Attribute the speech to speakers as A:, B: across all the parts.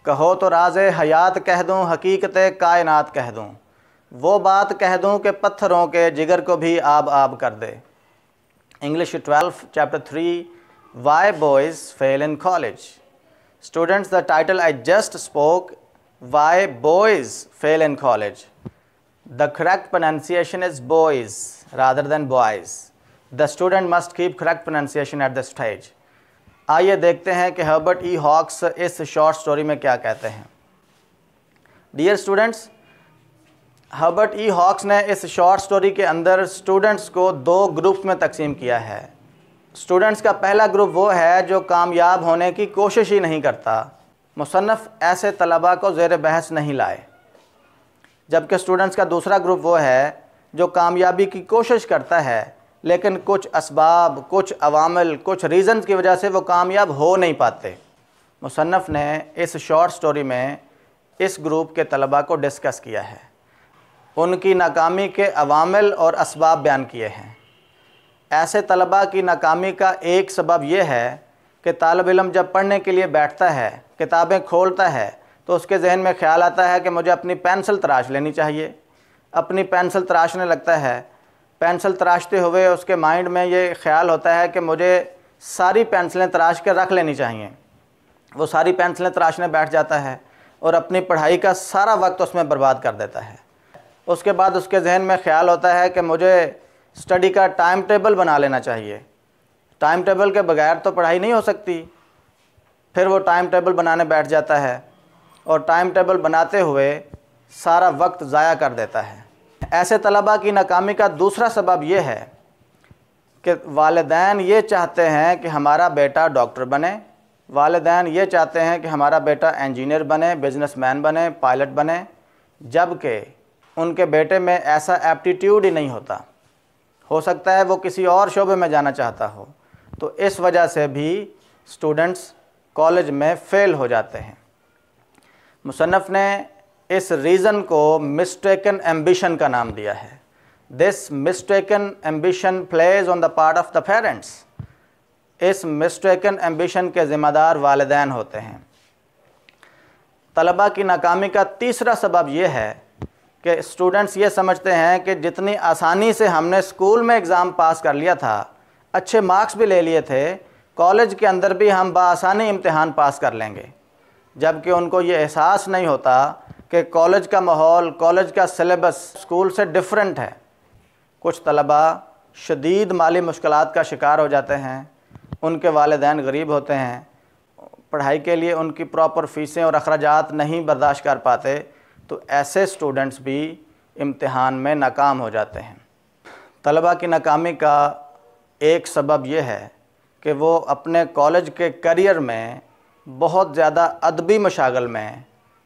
A: कहो तो राज़े हयात कह दूँ, हकीकत कायनात कह दूँ, वो बात कह दूँ कि पत्थरों के जिगर को भी आब आब कर दे। English 12 chapter 3 Why Boys Fail in College. Students, the title I just spoke, Why Boys Fail in College. The correct pronunciation is boys rather than boys. The student must keep correct pronunciation at this stage. आइए देखते हैं कि Herbert ई hawks इस short story में क्या कहते हैं। Dear students, Herbert ई hawks ने इस शॉर्ट स्टोरी के अंदर स्टूडेंट्स को दो ग्रुप्स में तकसीम किया है। स्टूडेंट्स का पहला ग्रुप वो है जो कामयाब होने की कोशिश ही नहीं करता। मुसन्नफ़ ऐसे तलबा को ज़ेर बहस नहीं लाए। जबकि स्टूडेंट्स का दूसरा ग्रुप वो है जो कामयाबी की कोशिश करता है, लेकिन कुछ असबाब, कुछ अवामिल, कुछ रीज़न्स की वजह से वो कामयाब हो नहीं पाते। मुसन्नफ़ ने इस शॉर्ट स्टोरी में इस ग्रुप के तलबा को डिस्कस किया है, उनकी नाकामी के अवामिल और असबाब बयान किए हैं। ऐसे तलबा की नाकामी का एक सबब यह है कि तालिब इल्म जब पढ़ने के लिए बैठता है, किताबें खोलता है, तो उसके जहन में ख़्याल आता है कि मुझे अपनी पेंसिल तराश लेनी चाहिए। अपनी पेंसिल तराशने लगता है। पेंसिल तराशते हुए उसके माइंड में ये ख्याल होता है कि मुझे सारी पेंसिलें तराश कर रख लेनी चाहिए। वो सारी पेंसिलें तराशने बैठ जाता है और अपनी पढ़ाई का सारा वक्त उसमें बर्बाद कर देता है। उसके बाद उसके जहन में ख्याल होता है कि मुझे स्टडी का टाइम टेबल बना लेना चाहिए। टाइम टेबल के बगैर तो पढ़ाई नहीं हो सकती। फिर वो टाइम टेबल बनाने बैठ जाता है और टाइम टेबल बनाते हुए सारा वक्त ज़ाया कर देता है। ऐसे तलबा की नाकामी का दूसरा सबब यह है कि वालिदैन ये चाहते हैं कि हमारा बेटा डॉक्टर बने, वालिदैन ये चाहते हैं कि हमारा बेटा इंजीनियर बने, बिजनेसमैन बने, पायलट बने, जबकि उनके बेटे में ऐसा एप्टीट्यूड ही नहीं होता। हो सकता है वो किसी और शोबे में जाना चाहता हो। तो इस वजह से भी स्टूडेंट्स कॉलेज में फ़ेल हो जाते हैं। मुसन्नफ़ ने इस रीज़न को मिस्टेकन एम्बिशन का नाम दिया है। This mistaken ambition plays on the part of the parents. इस मिस्टेकन एम्बिशन के ज़िम्मेदार वालिदैन होते हैं। तलबा की नाकामी का तीसरा सबब यह है कि स्टूडेंट्स ये समझते हैं कि जितनी आसानी से हमने स्कूल में एग्ज़ाम पास कर लिया था, अच्छे मार्क्स भी ले लिए थे, कॉलेज के अंदर भी हम बआसानी इम्तिहान पास कर लेंगे। जबकि उनको ये एहसास नहीं होता कि कॉलेज का माहौल, कॉलेज का सिलेबस स्कूल से डिफरेंट है। कुछ तलबा शदीद माली मुश्किलात का शिकार हो जाते हैं, उनके वालिदैन गरीब होते हैं, पढ़ाई के लिए उनकी प्रॉपर फ़ीसें और अखराजात नहीं बर्दाश्त कर पाते, तो ऐसे स्टूडेंट्स भी इम्तिहान में नाकाम हो जाते हैं। तलबा की नाकामी का एक सबब यह है कि वो अपने कॉलेज के करियर में बहुत ज़्यादा अदबी मशागल में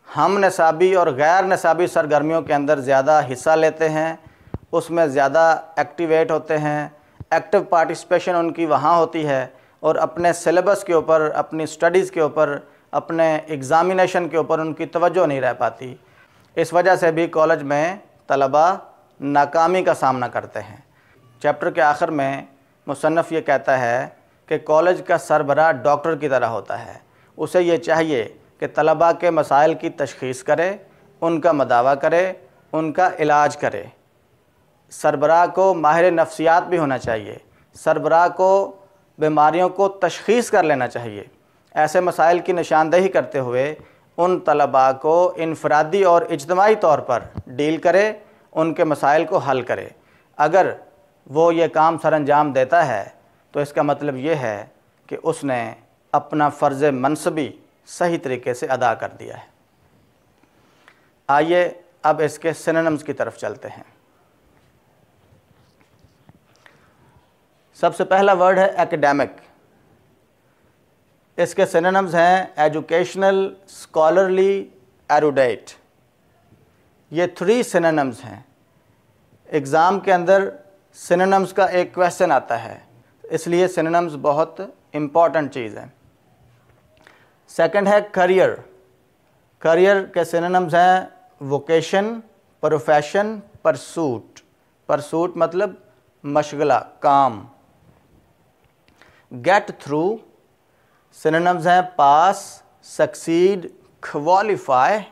A: हम निसाबी और गैर निसाबी सरगर्मियों के अंदर ज़्यादा हिस्सा लेते हैं, उसमें ज़्यादा एक्टिवेट होते हैं, एक्टिव पार्टिसिपेशन उनकी वहाँ होती है, और अपने सिलेबस के ऊपर, अपनी स्टडीज़ के ऊपर, अपने एग्ज़ामिनेशन के ऊपर उनकी तवज्जो नहीं रह पाती। इस वजह से भी कॉलेज में तलबा नाकामी का सामना करते हैं। चैप्टर के आखिर में मुसन्नफ़ ये कहता है कि कॉलेज का सरबराह डॉक्टर की तरह होता है। उसे ये चाहिए कि तलबा के मसाइल की तशख़ीस करे, उनका मदावा करे, उनका इलाज करे। सरबराह को माहिर नफ्सियात भी होना चाहिए। सरबराह को बीमारियों को तशख़ीस कर लेना चाहिए। ऐसे मसाइल की निशानदेही करते हुए उन तलबा को इनफरादी और इज्तमाही तौर पर डील करे, उनके मसाइल को हल करे। अगर वो ये काम सर अंजाम देता है तो इसका मतलब ये है कि उसने अपना फ़र्ज़ मनसबी सही तरीके से अदा कर दिया है। आइए अब इसके सिनोनिम्स की तरफ चलते हैं। सबसे पहला वर्ड है एकेडमिक। इसके सिनोनिम्स हैं एजुकेशनल, स्कॉलरली, एरुडेट। ये 3 सिनोनिम्स हैं। एग्ज़ाम के अंदर सिनोनिम्स का एक क्वेश्चन आता है, इसलिए सिनोनिम्स बहुत इम्पॉर्टेंट चीज़ है। सेकंड है करियर। करियर के सिनोनिम्स हैं वोकेशन, प्रोफेशन, परसूट। परसूट मतलब मशगला, काम। गेट थ्रू सिनोनिम्स हैं पास, succeed, qualify.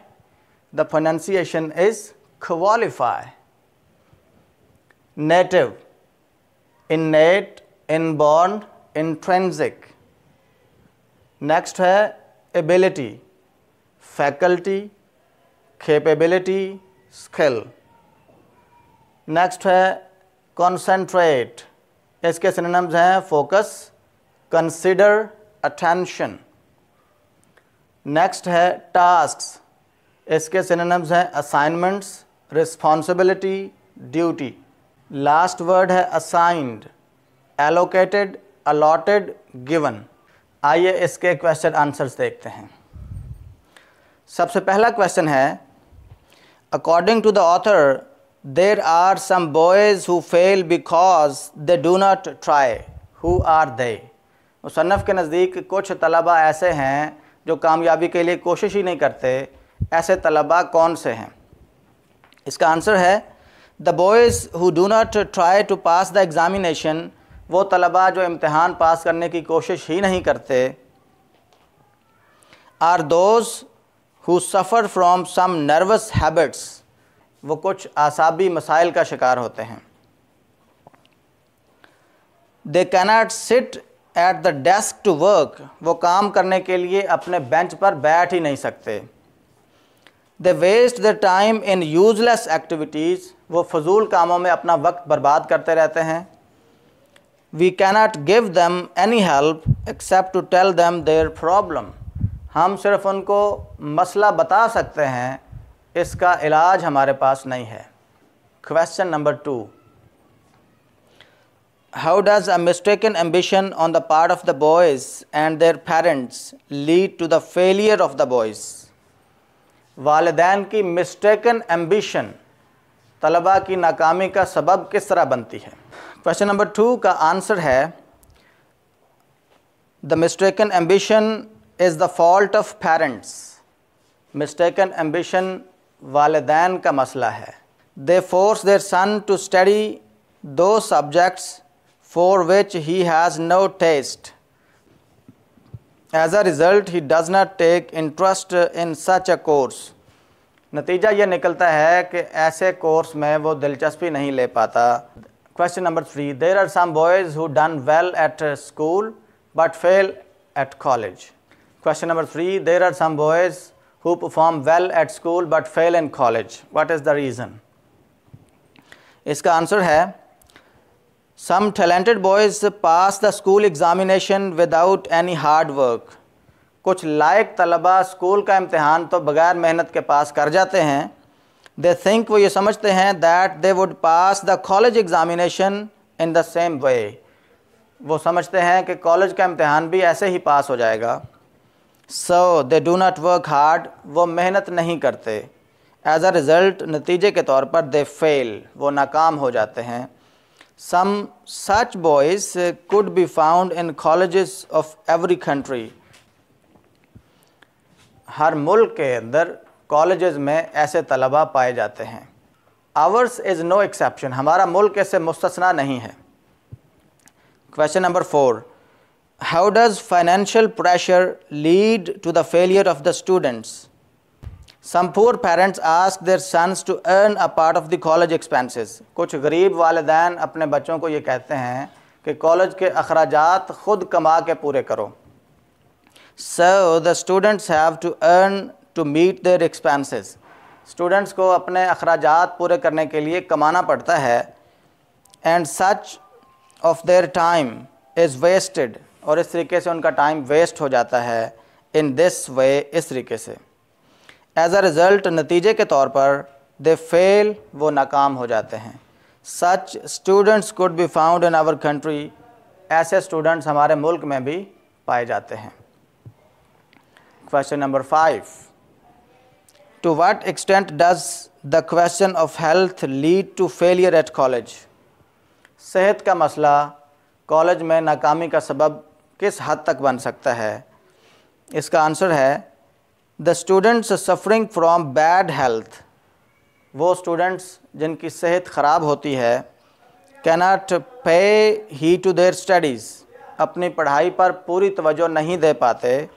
A: The pronunciation is qualify. Native, innate, inborn, intrinsic. Next है ability, faculty, capability, skill. Next है concentrate, इसके synonyms हैं focus, consider, attention. Next है tasks, इसके synonyms हैं assignments, responsibility, duty. Last word है assigned, allocated, allotted, given. आइए इसके क्वेश्चन आंसर्स देखते हैं। सबसे पहला क्वेश्चन है, according to the author there are some boys who fail because they do not try, who are they? मुसन्नफ़ के नज़दीक कुछ तलबा ऐसे हैं जो कामयाबी के लिए कोशिश ही नहीं करते, ऐसे तलबा कौन से हैं? इसका आंसर है the boys who do not try to pass the examination, वो तलबा जो इम्तिहान पास करने की कोशिश ही नहीं करते, are those who suffer from some nervous habits, वो कुछ आसाबी मसाइल का शिकार होते हैं। They cannot sit at the desk to work, वो काम करने के लिए अपने बेंच पर बैठ ही नहीं सकते। They waste the time in useless activities, वो फजूल कामों में अपना वक्त बर्बाद करते रहते हैं। We cannot give them any help except to tell them their problem, हम सिर्फ उनको मसला बता सकते हैं, इसका इलाज हमारे पास नहीं है। Question number 2, how does a mistaken ambition on the part of the boys and their parents lead to the failure of the boys? वालिदैन की मिस्टेकन एम्बिशन तलबा की नाकामी का सबब किस तरह बनती है? क्वेश्चन नंबर 2 का आंसर है the mistaken ambition is the fault of parents. Mistaken ambition वालिदैन का मसला है। They force their son to study two subjects for which he has no taste. As a result he does not take interest in such a course. नतीजा ये निकलता है कि ऐसे कोर्स में वो दिलचस्पी नहीं ले पाता। Question number 3, there are some boys who done well at school but fail at college. Question number 3, there are some boys who perform well at school but fail in college. What is the reason? इसका answer है some talented boys pass the school examination without any hard work. कुछ लायक तलबा school का इम्तिहान तो बग़ैर मेहनत के पास कर जाते हैं। They think, वो ये समझते हैं that they would pass the college examination in the same way. वो समझते हैं कि कॉलेज का इम्तिहान भी ऐसे ही पास हो जाएगा। So they do not work hard, वो मेहनत नहीं करते। As a result, नतीजे के तौर पर they fail, वो नाकाम हो जाते हैं। Some such boys could be found in colleges of every country. हर मुल्क के अंदर कॉलेजेस में ऐसे तलबा पाए जाते हैं। Ours is no exception, हमारा मुल्क इससे मुस्तस्ना नहीं है। Question number 4, how does financial pressure lead to the failure of the students? Some poor parents ask their sons to earn a part of the college expenses. कुछ गरीब वालिदैन अपने बच्चों को ये कहते हैं कि कॉलेज के अखराजात खुद कमा के पूरे करो। So the students have to earn to meet their expenses. Students को अपने अखराजात पूरे करने के लिए कमाना पड़ता है। And such of their time is wasted, और इस तरीके से उनका टाइम वेस्ट हो जाता है। इन दिस वे, इस तरीके से। एज अ रिज़ल्ट, नतीजे के तौर पर दे फेल, वो नाकाम हो जाते हैं। Such students could be found in our country, ऐसे स्टूडेंट्स हमारे मुल्क में भी पाए जाते हैं। Question number 5, to what extent does the question of health lead to failure at college? सेहत का मसला कॉलेज में नाकामी का सबब किस हद तक बन सकता है? इसका आंसर है the students suffering from bad health, वो स्टूडेंट्स जिनकी सेहत ख़राब होती है, कैनॉट पे ही टू देयर स्टडीज़, अपनी पढ़ाई पर पूरी तवज्जो नहीं दे पाते,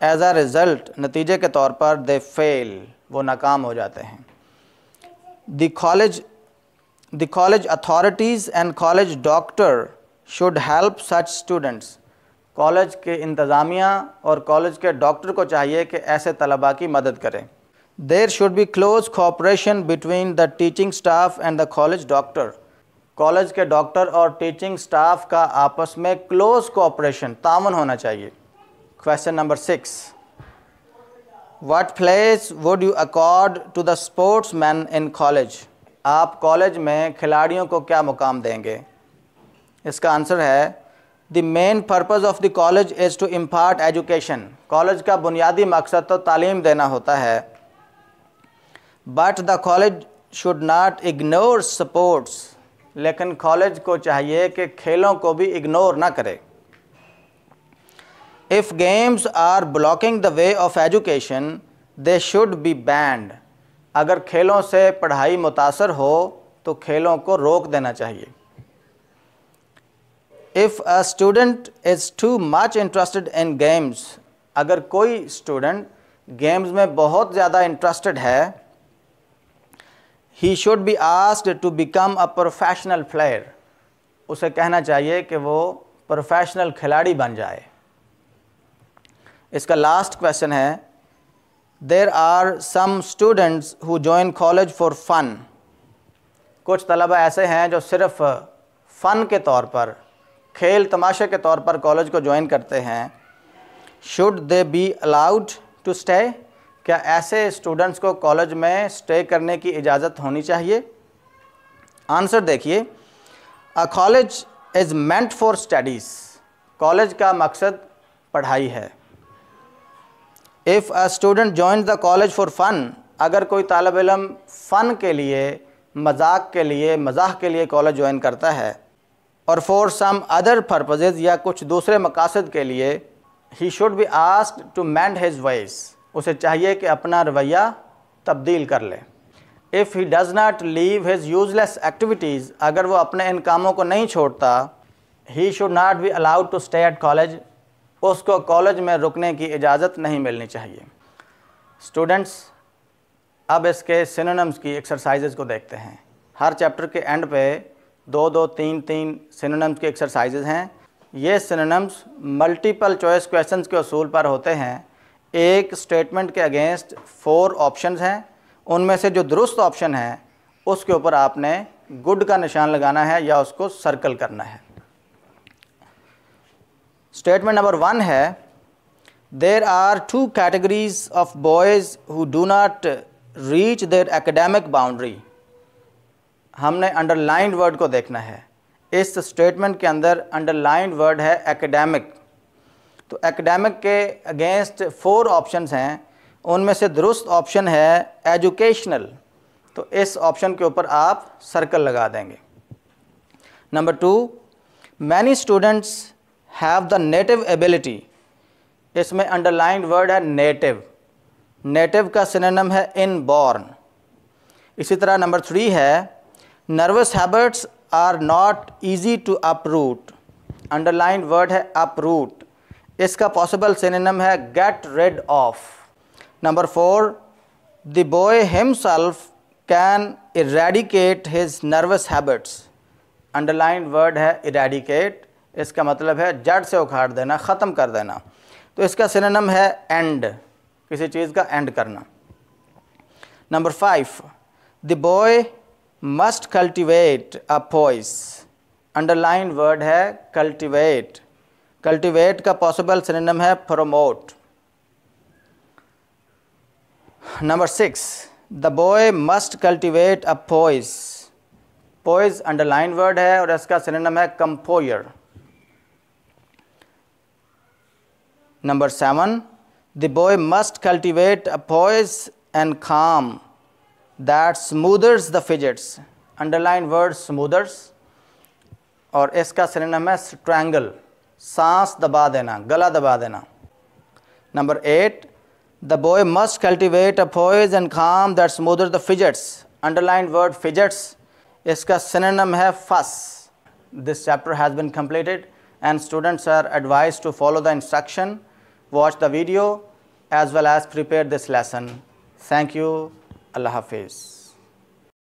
A: एज अ रिज़ल्ट, नतीजे के तौर पर, दे फेल, वो नाकाम हो जाते हैं। The college authorities and college doctor should help such students, college के इंतज़ामिया और कॉलेज के डॉक्टर को चाहिए कि ऐसे तलबा की मदद करें। There should be close cooperation between the teaching staff and the college doctor, college के डॉक्टर और टीचिंग स्टाफ का आपस में क्लोज कोऑपरेशन, ताउन होना चाहिए। Question number 6, what place would you accord to the sportsman in college, आप college में खिलाड़ियों को क्या मुकाम देंगे? इसका आंसर है the main purpose of the college is to impart education, college का बुनियादी मकसद तो तालीम देना होता है। But the college should not ignore sports, लेकिन कॉलेज को चाहिए कि खेलों को भी इग्नोर ना करे। If games are blocking the way of education they should be banned, अगर खेलों से पढ़ाई मुतासर हो तो खेलों को रोक देना चाहिए। If a student is too much interested in games, अगर कोई स्टूडेंट गेम्स में बहुत ज़्यादा इंटरेस्टेड है, he should be asked to become a professional player, उसे कहना चाहिए कि वो प्रोफेशनल खिलाड़ी बन जाए। इसका लास्ट क्वेश्चन है, there are some students who join college for fun, कुछ तलबा ऐसे हैं जो सिर्फ फ़न के तौर पर, खेल तमाशे के तौर पर कॉलेज को ज्वाइन करते हैं। Should they be allowed to stay, क्या ऐसे स्टूडेंट्स को कॉलेज में स्टे करने की इजाज़त होनी चाहिए? आंसर देखिए, a college is meant for studies, college का मकसद पढ़ाई है। If a student join the college for fun, अगर कोई तालिब इल्म फ़न के लिए, मजाक के लिए, मजाह के लिए कॉलेज ज्वाइन करता है, और फॉर सम अदर पर्पजेज़, या कुछ दूसरे मकासद के लिए, he should be asked to mend his ways, उसे चाहिए कि अपना रवैया तब्दील कर ले। If he does not leave his useless activities, अगर वो अपने इन कामों को नहीं छोड़ता, he should not be allowed to stay at college, उसको कॉलेज में रुकने की इजाज़त नहीं मिलनी चाहिए। स्टूडेंट्स, अब इसके सिनोनिम्स की एक्सरसाइजेज़ को देखते हैं। हर चैप्टर के एंड पे 2-2, 3-3 सिनोनिम्स की एक्सरसाइजेज़ हैं। ये सिनोनिम्स मल्टीपल चॉइस क्वेश्चंस के उसूल पर होते हैं। एक स्टेटमेंट के अगेंस्ट 4 ऑप्शंस हैं, उनमें से जो दुरुस्त ऑप्शन है उसके ऊपर आपने गुड का निशान लगाना है या उसको सर्कल करना है। स्टेटमेंट नंबर 1 है, there are 2 categories of boys who do not reach their academic boundary. हमने अंडरलाइंड वर्ड को देखना है। इस स्टेटमेंट के अंदर अंडरलाइंड वर्ड है एकेडमिक। तो एकेडमिक के अगेंस्ट 4 ऑप्शंस हैं, उनमें से दुरुस्त ऑप्शन है एजुकेशनल, तो इस ऑप्शन के ऊपर आप सर्कल लगा देंगे। Number 2, many students have the native ability, इसमें अंडरलाइंड वर्ड है नेटिव। नेटिव का सिनोनिम है इनबॉर्न। इसी तरह नंबर 3 है, nervous habits are not easy to uproot, underlined word है अपरूट, इसका पॉसिबल सिनोनिम है get rid of. Number 4, the boy himself can eradicate his nervous habits, underlined word है eradicate, इसका मतलब है जड़ से उखाड़ देना, ख़त्म कर देना, तो इसका सिनोनिम है एंड, किसी चीज़ का एंड करना। Number 5, the boy must cultivate a poise, underlined word है कल्टिवेट, कल्टिवेट का पॉसिबल सिनोनिम है promote. Number 6, the boy must cultivate a poise, poise underlined word है और इसका सिनोनिम है composure. Number 7, the boy must cultivate a poise and calm that smoothers the fidgets, underline word smoothers, और इसका synonym है strangle, सांस दबा देना, गला दबा देना। Number 8, the boy must cultivate a poise and calm that smoothers the fidgets, underline word fidgets, इसका सिनोनिम है fuss। This chapter has been completed and students are advised to follow the instruction, watch the video as well as prepared this lesson. Thank you. Allah Hafiz.